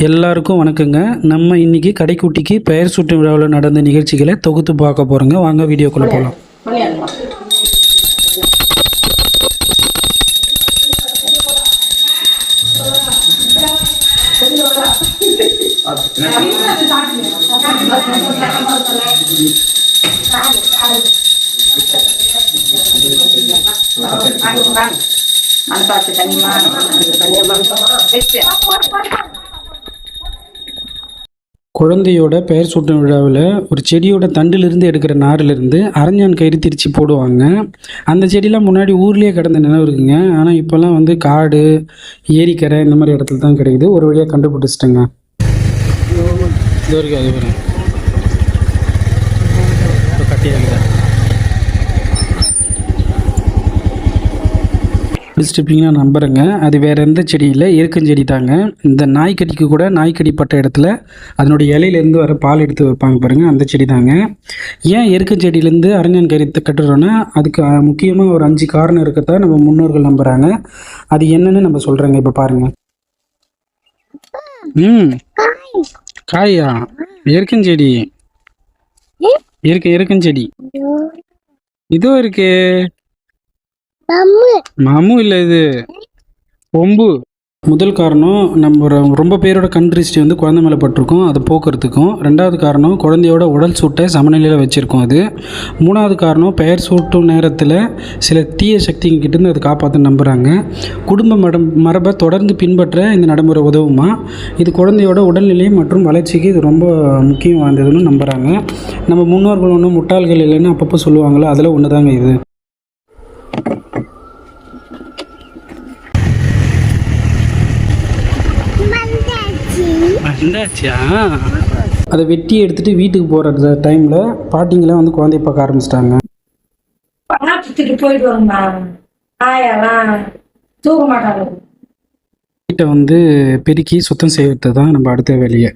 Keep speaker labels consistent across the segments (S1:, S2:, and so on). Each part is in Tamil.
S1: எல்லாருக்கும் வணக்கங்க. நம்ம இன்னைக்கு கடைக்குட்டிக்கு பெயர் சூட்டும் விழாவில் நடந்த நிகழ்ச்சிகளை தொகுத்து பார்க்க போகிறோங்க. வாங்க வீடியோக்குள்ளே போகலாம். குழந்தையோட பெயர் சூட்டும் விழாவில் ஒரு செடியோட தண்டிலிருந்து எடுக்கிற நாரிலிருந்து அரஞ்சான் கயிறு திரிச்சு போடுவாங்க. அந்த செடியெலாம் முன்னாடி ஊர்லேயே கிடந்த நினைவு இருக்குங்க. ஆனால் இப்போல்லாம் வந்து காடு, ஏரிக்கரை இந்த மாதிரி இடத்துல தான் கிடைக்குது. ஒரு வழியாக கண்டுபிடிச்சிட்டேங்க. இது வரைக்கும் அது வரும் கட்டியாக பிடிச்சிருப்பீங்கன்னா நம்புறேங்க. அது வேறு எந்த செடி இல்லை, எருக்கஞ்செடி தாங்க. இந்த நாய்க்கடிக்கு கூட நாய்க்கடி பட்ட இடத்துல அதனுடைய இலையிலேருந்து வர பால் எடுத்து வைப்பாங்க பாருங்கள், அந்த செடி தாங்க. ஏன் எருக்கஞ்செடியிலேருந்து அரஞ்சான் கயிறு கட்டுறோன்னா அதுக்கு முக்கியமாக ஒரு 5 காரணம் இருக்கிறதா நம்ம முன்னோர்கள் நம்புகிறாங்க. அது என்னன்னு நம்ம சொல்கிறேங்க. இப்போ பாருங்கள். காயா? எருக்கஞ்செடி எருக்கஞ்செடி இதோ இருக்கு. மாமு இல்லை, இது கொம்பு. முதல் காரணம், நம்ம ரொம்ப பேரோட கண் திருஷ்டி வந்து குழந்தை மேலே பட்டிருக்கோம், அதை போக்குறதுக்கும். ரெண்டாவது காரணம், குழந்தையோட உடல் சூட்டை சமநிலையில் வச்சுருக்கோம் அது. மூணாவது காரணம், பெயர் சூட்டும் நேரத்தில் சில தீய சக்திங்கிட்டேருந்து அதை காப்பாற்ற நம்புகிறாங்க. குடும்ப மரபை தொடர்ந்து பின்பற்ற இந்த நடைமுறை உதவுமா. இது குழந்தையோட உடல்நிலை மற்றும் வளர்ச்சிக்கு இது ரொம்ப முக்கியம் வாய்ந்ததுன்னு நம்புகிறாங்க. நம்ம முன்னோர்கள் ஒன்றும் முட்டாள்கள் இல்லைன்னு அப்பப்போ சொல்லுவாங்களோ, அதில் ஒன்று தாங்க இது. அதை வெட்டி எடுத்துட்டு வீட்டுக்கு போகிற டைமில் பாட்டிங்களாம் வந்து குழந்தைய பார்க்க ஆரம்பிச்சிட்டாங்க. வீட்டை வந்து பெருக்கி சுத்தம் செய்வது தான் நம்ம அடுத்த வேலையை.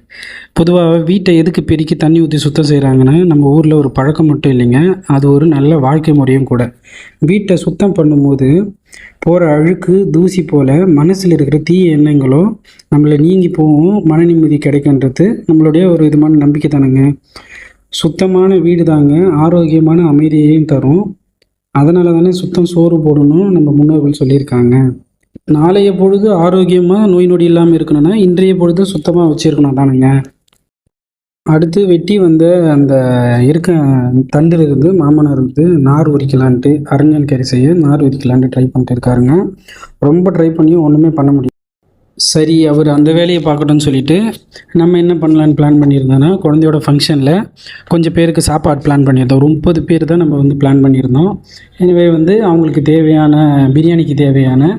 S1: பொதுவாக வீட்டை எதுக்கு பெருக்கி தண்ணி ஊற்றி சுத்தம் செய்கிறாங்கன்னா, நம்ம ஊரில் ஒரு பழக்கம் மட்டும் இல்லைங்க, அது ஒரு நல்ல வாழ்க்கை முறையும் கூட. வீட்டை சுத்தம் பண்ணும்போது போகிற அழுக்கு, தூசி போல் மனசில் இருக்கிற தீய எண்ணங்களும் நம்மளை நீங்கி போகும், மன நிம்மதி கிடைக்கின்றது நம்மளுடைய ஒரு விதமான நம்பிக்கை தானுங்க. சுத்தமான வீடு தாங்க ஆரோக்கியமான அமைதியையும் தரும். அதனால தானே சுத்தம் சோறு போடணும் நம்ம முன்னோர்கள் சொல்லியிருக்காங்க. நாளைய பொழுது ஆரோக்கியமாக நோய் நொடி இல்லாமல் இருக்கணும்னா இன்றைய பொழுது சுத்தமாக வச்சுருக்கணும் தானுங்க. அடுத்து வெட்டி வந்த அந்த தண்டிலிருந்து மாமனார் வந்து நார் உரிக்கலான்ட்டு, அரஞ்சான் கயிறு செய்ய நார் உரிக்கலான்ட்டு ட்ரை பண்ணிட்டு இருக்காருங்க. ரொம்ப ட்ரை பண்ணியும் ஒன்றுமே பண்ண முடியும். சரி, அவர் அந்த வேலையை பார்க்கட்டும்னு சொல்லிட்டு நம்ம என்ன பண்ணலான்னு பிளான் பண்ணியிருந்தோன்னா, குழந்தையோட ஃபங்க்ஷனில் கொஞ்சம் பேருக்கு சாப்பாடு பிளான் பண்ணியிருந்தோம். ஒரு 30 பேர் தான் நம்ம வந்து பிளான் பண்ணியிருந்தோம். எனவே வந்து அவங்களுக்கு தேவையான பிரியாணிக்கு தேவையான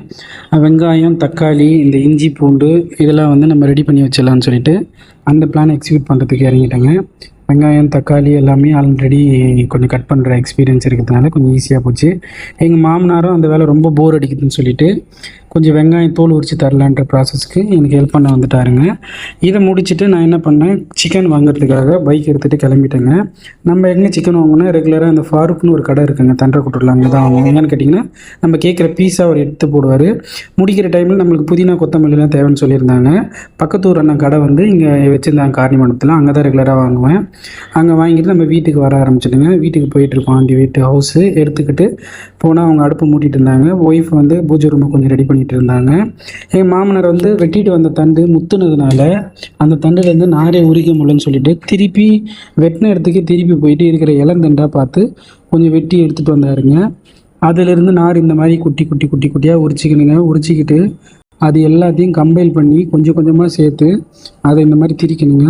S1: வெங்காயம், தக்காளி, இந்த இஞ்சி, பூண்டு இதெல்லாம் வந்து நம்ம ரெடி பண்ணி வச்சிடலான்னு சொல்லிட்டு அந்த பிளானை எக்ஸிக்யூட் பண்ணுறதுக்கு இறங்கிட்டேங்க. வெங்காயம், தக்காளி எல்லாமே ஆல்ரெடி கொஞ்சம் கட் பண்ணுற எக்ஸ்பீரியன்ஸ் இருக்கிறதுனால கொஞ்சம் ஈஸியாக போச்சு. எங்கள் மாமனாரும் அந்த வேலை ரொம்ப போர் அடிக்குதுன்னு சொல்லிட்டு கொஞ்சம் வெங்காயம் தோல் உரித்து தரலான்ற ப்ராசஸ்க்கு எனக்கு ஹெல்ப் பண்ண வந்துட்டாருங்க. இதை முடிச்சுட்டு நான் என்ன பண்ணேன், சிக்கன் வாங்குறதுக்காக பைக் எடுத்துகிட்டு கிளம்பிட்டேங்க. நம்ம எங்கே சிக்கன் வாங்கினா ரெகுலராக அந்த ஃபாரூக்னு ஒரு கடை இருக்குங்க, தண்டரக்குட்டூரில். அங்கே தான் வாங்குவோம். என்னென்னு கேட்டிங்கன்னா, நம்ம கேட்குற பீஸா அவர் எடுத்து போடுவார். முடிக்கிற டைமில் நம்மளுக்கு புதினா, கொத்தமல்லிலாம் தேவைன்னு சொல்லியிருந்தாங்க. பக்கத்தூர் அண்ணன் கடை வந்து இங்கே வச்சுருந்தாங்க காரணிமண்டபத்தில், அங்கே தான் ரெகுலராக வாங்குவேன். அங்கே வாங்கிட்டு நம்ம வீட்டுக்கு வர ஆரம்பிச்சிடுங்க. வீட்டுக்கு போயிட்டுருக்கோம். ஆண்டி வீட்டு ஹவுஸு எடுத்துக்கிட்டு போனால் அவங்க அடுப்பு மூட்டிகிட்டு இருந்தாங்க. ஒய்ஃப் வந்து பூஜை ரூமை கொஞ்சம் ரெடி பண்ணிகிட்டு இருந்தாங்க. எங்கள் மாமனார் வந்து வெட்டிட்டு வந்த தண்டு முத்துனதுனால அந்த தண்டுலேருந்து நாரே உரிக்க முடியலன்னு சொல்லிட்டு திருப்பி வெட்டின இடத்துக்கு திருப்பி போயிட்டு இருக்கிற இளந்தண்டாக பார்த்து கொஞ்சம் வெட்டி எடுத்துகிட்டு வந்தாருங்க. அதிலிருந்து நார் இந்த மாதிரி குட்டி குட்டி குட்டி குட்டியாக உரிச்சிக்கணுங்க. உரிச்சிக்கிட்டு அது எல்லாத்தையும் கம்பைல் பண்ணி கொஞ்சம் கொஞ்சமாக சேர்த்து அதை இந்த மாதிரி திரிக்கணுங்க.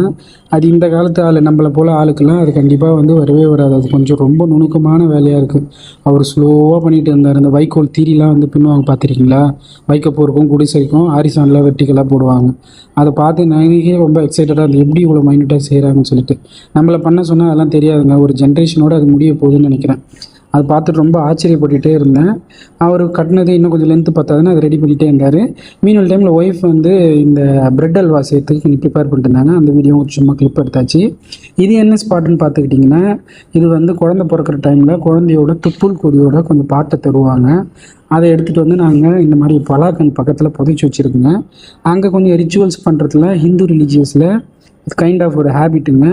S1: அது இந்த காலத்து ஆள், நம்மளை போல் ஆளுக்கெல்லாம் அது கண்டிப்பாக வந்து வரவே வராது. அது கொஞ்சம் ரொம்ப நுணுக்கமான வேலையாக இருக்குது. அவர் ஸ்லோவாக பண்ணிகிட்டு இருந்தார். இந்த வைக்கோல் தீரிலாம் வந்து பின்னுவாங்க பார்த்துருக்கீங்களா? வைக்கப்போருக்கும் குடிசைக்கும் ஆரிசானில் வெட்டிக்கெல்லாம் போடுவாங்க. அதை பார்த்து நானே ரொம்ப எக்ஸைட்டடாக இருந்தது, எப்படி இவ்வளோ மைன்யூட்டாக செய்கிறாங்கன்னு சொல்லிட்டு. நம்மளை பண்ண சொன்னால் அதெல்லாம் தெரியாதுங்க. ஒரு ஜென்ரேஷனோடு அது முடிய போகுதுன்னு நினைக்கிறேன். அதை பார்த்துட்டு ரொம்ப ஆச்சரியப்பட்டுகிட்டே இருந்தேன். அவர் கட்டினது இன்னும் கொஞ்சம் லென்த்து பத்தாதுன்னு அதை ரெடி பண்ணிகிட்டே இருந்தார். மீனல் டைமில் ஒய்ஃப் வந்து இந்த பிரெட் அல்வா சேர்த்துக்கு கொஞ்சம் ப்ரிப்பேர் பண்ணிட்டு இருந்தாங்க. அந்த வீடியோ சும்மா கிளிப் எடுத்தாச்சு. இது என்ன ஸ்பாட்டுன்னு பார்த்துக்கிட்டிங்கன்னா, இது வந்து குழந்தை பிறக்கிற டைமில் குழந்தையோட துப்புள் கொடியோட கொஞ்சம் பாட்டை தருவாங்க. அதை எடுத்துகிட்டு வந்து நாங்கள் இந்த மாதிரி பலாக்கன் பக்கத்தில் புதைச்சி வச்சுருக்குங்க. அங்கே கொஞ்சம் ரிச்சுவல்ஸ் பண்ணுறதுல ஹிந்து ரிலீஜியஸில் கைண்ட் ஆஃப் ஒரு ஹேபிட்டுங்க.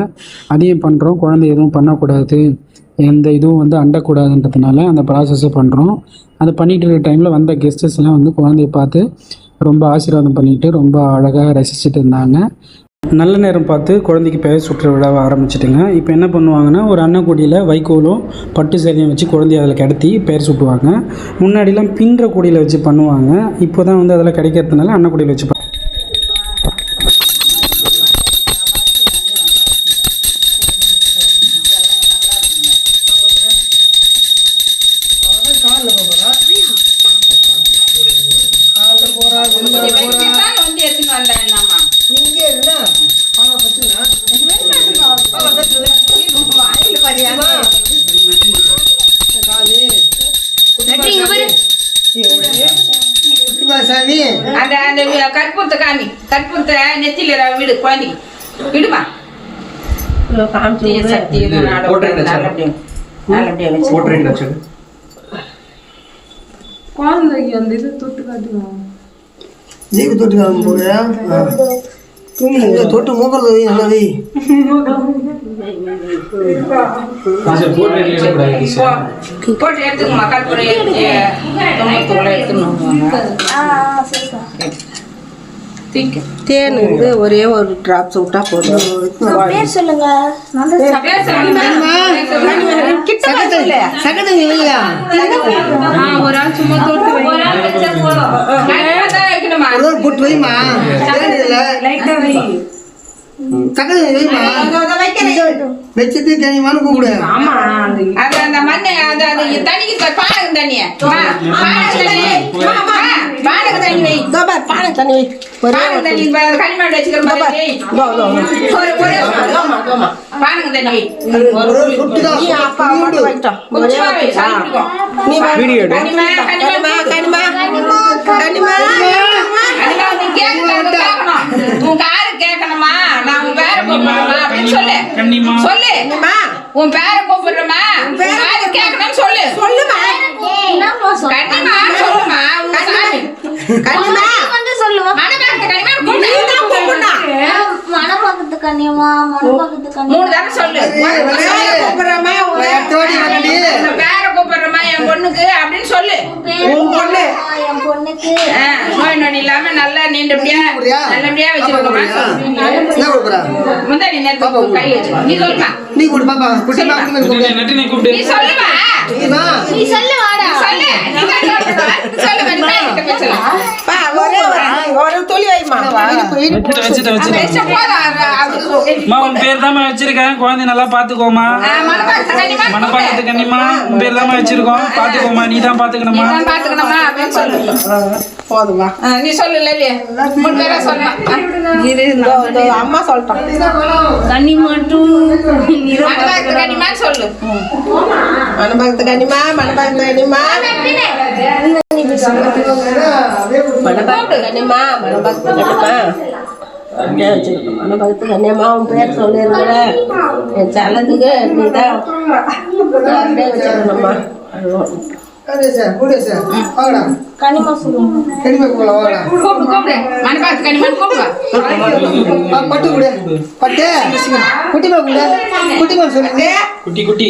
S1: அதையும் பண்ணுறோம். குழந்தை எதுவும் பண்ணக்கூடாது, எந்த இதுவும் வந்து அண்டக்கூடாதுன்றதுனால அந்த ப்ராசஸை பண்ணுறோம். அதை பண்ணிகிட்டு இருக்கிற டைமில் வந்த கெஸ்டஸ்லாம் வந்து குழந்தைய பார்த்து ரொம்ப ஆசீர்வாதம் பண்ணிவிட்டு ரொம்ப அழகாக ரசிச்சுட்டு இருந்தாங்க. நல்ல நேரம் பார்த்து குழந்தைக்கு பெயர் சுற்ற விழாவை ஆரம்பிச்சிட்டுங்க. இப்போ என்ன பண்ணுவாங்கன்னா, ஒரு அன்னக்கூடியில் வைக்கோலும் பட்டு சேலையும் வச்சு குழந்தைய அதில் கிடத்தி பெயர் சுட்டுவாங்க. முன்னாடிலாம் பின்ற கூடியில் வச்சு பண்ணுவாங்க. இப்போ தான் வந்து அதில் கிடைக்கிறதுனால அன்னக்கூடியில் வச்சு
S2: கற்பூரத்தை காமி, கற்பூரத்தை நெத்தில விடு, குழந்தைக்கு விடுமா. சக்தி குழந்தைக்கு அந்த இது தொட்டு காட்டுவோம்.
S3: தொட்டு மூக்கிறது நல்லா வை.
S2: போட்டு எடுத்துக்கமா, கற்பூரம்
S3: தேன் வந்து ஒரே ஒரு டிராப்ஸ் விட்டா போதும்.
S4: சொல்லுங்க.
S2: ஒரு ஆள் சும்மா தொட்டு
S3: போட்டு வைமா. வச்சுட்டு தனிமானு கூப்பிடு.
S2: அந்த மண்ணை தண்ணிக்கு பானகம் தண்ணிய பானகம் தண்ணி வை.
S3: பானை தண்ணி வை.
S2: பானகம் தண்ணி களிமண் வச்சுக்கிற பானகம் தண்ணி வை. உன் காரு கேட்கணுமா, நான் உன் பேரை கூப்பிடுறேமா அப்படின்னு சொல்லு. சொல்லு, உன் பேரை கூப்பிடுறமா, காரு கேட்கணும்னு சொல்லு. சொல்லுமா கண்ணிமா, சொல்லுமா.
S4: மணப்பக்கத்து கன்னியம்மா, மணப்பக்கத்து கன்னியம்மா
S2: 3 தடவை சொல்லு. பேரை கூப்பிடுறமா என் பொண்ணுக்கு அப்படின்னு சொல்லு.
S4: என் பொண்ணுக்கு
S2: நோய் நொடி இல்லாம நல்லா நீண்டபடியா நல்லபடியா வச்சிருக்கோமா. முந்தாடி நேரத்துக்கு கை வச்சு நீ சொல்லுமா.
S3: நீ கூடு பாப்பா. குட்டி பாப்பா
S2: நீ சொல்லுமா.
S4: நீ சொல்லு வாடா.
S2: சொல்லு,
S3: ஒரு துளி வைமா.
S1: உன் பேர் தான் வச்சிருக்கேன். குழந்தை நல்லா பாத்துக்கோமா. மனப்பாக்கத்து கண்ணிமா, உன் பேர் தான் வச்சிருக்கோம். பாத்துக்கோமா, நீ தான் பாத்துக்கணுமா.
S3: போதுமா.
S2: நீ சொல்லு.
S3: அம்மா சொல்லிட்டான்.
S4: கன்னி மட்டும்
S2: கனிமா சொல்லு.
S3: மணபக்த கனிமா, மணபக்த கனிமா, மணபக்த கனிமா, மணபக்த கனிமா. மணபக்த கன்னியம்மா உன் பேர் சொல்லிருக்கிற என் சலத்துக்கு நீதான் வச்சிருக்கணும்மா.
S4: கனிமா சொல்லுங்க.
S2: கூப்பிடு மணப்பாத்து கனிமா கூப்பிடு.
S3: பட்டு கூட பட்டு குட்டிமா கூட குட்டிமா சொல்லுங்க.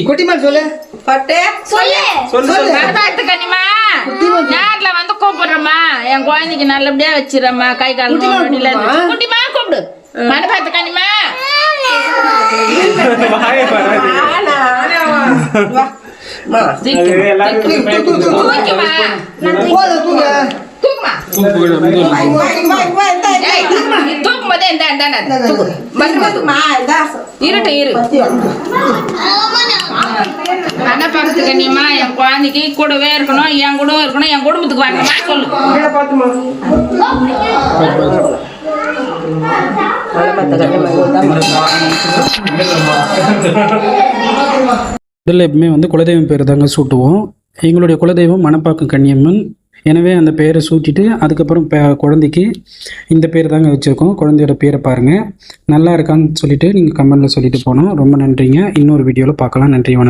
S3: குட்டிமா சொல்லு. பட்டு
S4: சொல்லு.
S2: மணப்பாத்து கனிமா நேர்ல வந்து கூப்பிடுறமா, என் குழந்தைக்கு நல்லபடியா வச்சிடறமா. கை கால் குட்டிமா கூப்பிடு. மணப்பாத்து கனிமா பக்கத்து கண்ணியமா என் குழந்தைக்கு கூடவே இருக்கணும், என் கூட இருக்கணும், என் குடும்பத்துக்கு வரணுமா சொல்லு.
S1: முதல்ல எப்பவுமே வந்து குலதெய்வம் பேர் தாங்க சூட்டுவோம். எங்களுடைய குலதெய்வம் மணப்பாக்கம் கன்னியம்மன். எனவே அந்த பேரை சூட்டிட்டு அதுக்கப்புறம் குழந்தைக்கு இந்த பேர் தாங்க வச்சுருக்கோம். குழந்தையோட பேரை பாருங்கள், நல்லா இருக்கான்னு சொல்லிவிட்டு நீங்கள் கமெண்டில் சொல்லிட்டு போனோம். ரொம்ப நன்றிங்க. இன்னொரு வீடியோவில் பார்க்கலாம். நன்றி, வணக்கம்.